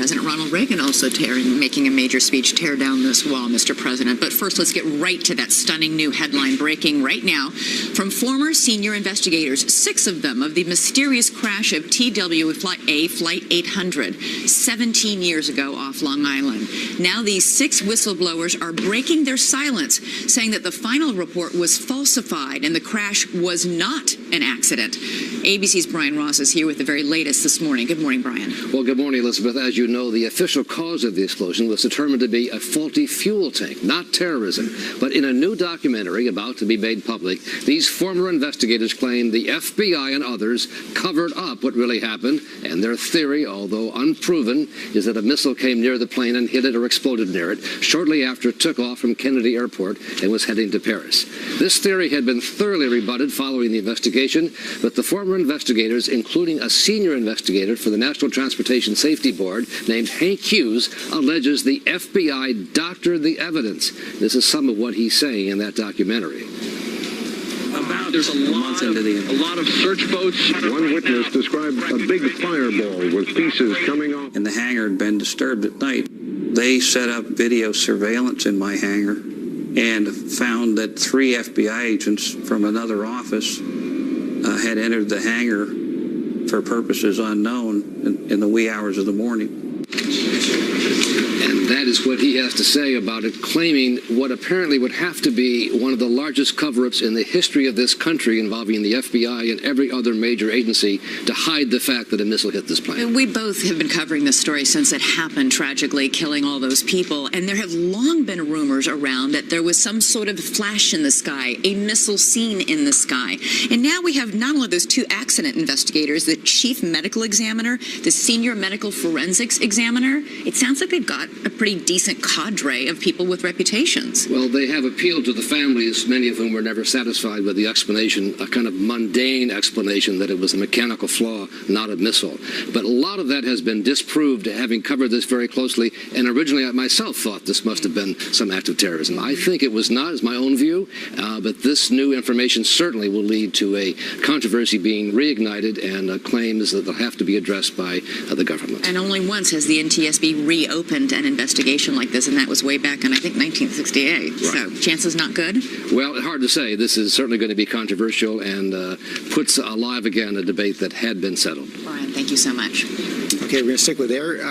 President Ronald Reagan also making a major speech, tear down this wall, Mr. President. But first, let's get right to that stunning new headline breaking right now from former senior investigators, 6 of them, of the mysterious crash of TWA Flight 800, 17 years ago off Long Island. Now these 6 whistleblowers are breaking their silence, saying that the final report was falsified and the crash was not an accident. ABC's Brian Ross is here with the very latest this morning. Good morning, Brian. Well, good morning, Elizabeth. As you know, the official cause of the explosion was determined to be a faulty fuel tank, not terrorism. But in a new documentary about to be made public, these former investigators claim the FBI and others covered up what really happened, and their theory, although unproven, is that a missile came near the plane and hit it or exploded near it shortly after it took off from Kennedy Airport and was heading to Paris. This theory had been thoroughly rebutted following the investigation, but the former investigators, including a senior investigator for the National Transportation Safety Board named Hank Hughes, alleges the FBI doctored the evidence. This is some of what he's saying in that documentary. There's a lot of search boats. One witness described a big fireball with pieces coming off. And the hangar had been disturbed at night. They set up video surveillance in my hangar and found that 3 FBI agents from another office had entered the hangar for purposes unknown in the wee hours of the morning. And that is what he has to say about it, claiming what apparently would have to be one of the largest cover-ups in the history of this country, involving the FBI and every other major agency, to hide the fact that a missile hit this plane. We both have been covering this story since it happened, tragically killing all those people. And there have long been rumors around that there was some sort of flash in the sky, a missile seen in the sky. And now we have not only those 2 accident investigators, the chief medical examiner, the senior medical forensics examiner. It sounds like they've got a pretty decent cadre of people with reputations. Well, they have appealed to the families, many of whom were never satisfied with the explanation, a kind of mundane explanation that it was a mechanical flaw, not a missile. But a lot of that has been disproved, having covered this very closely, and originally I myself thought this must have been some act of terrorism. I think it was not, is my own view, but this new information certainly will lead to a controversy being reignited and claims that they'll have to be addressed by the government. And only once has the NTSB reopened an investigation like this, and that was way back in, I think, 1968. Right. So, chances not good? Well, hard to say. This is certainly going to be controversial and puts alive again a debate that had been settled. Brian, thank you so much. Okay, we're going to stick with air.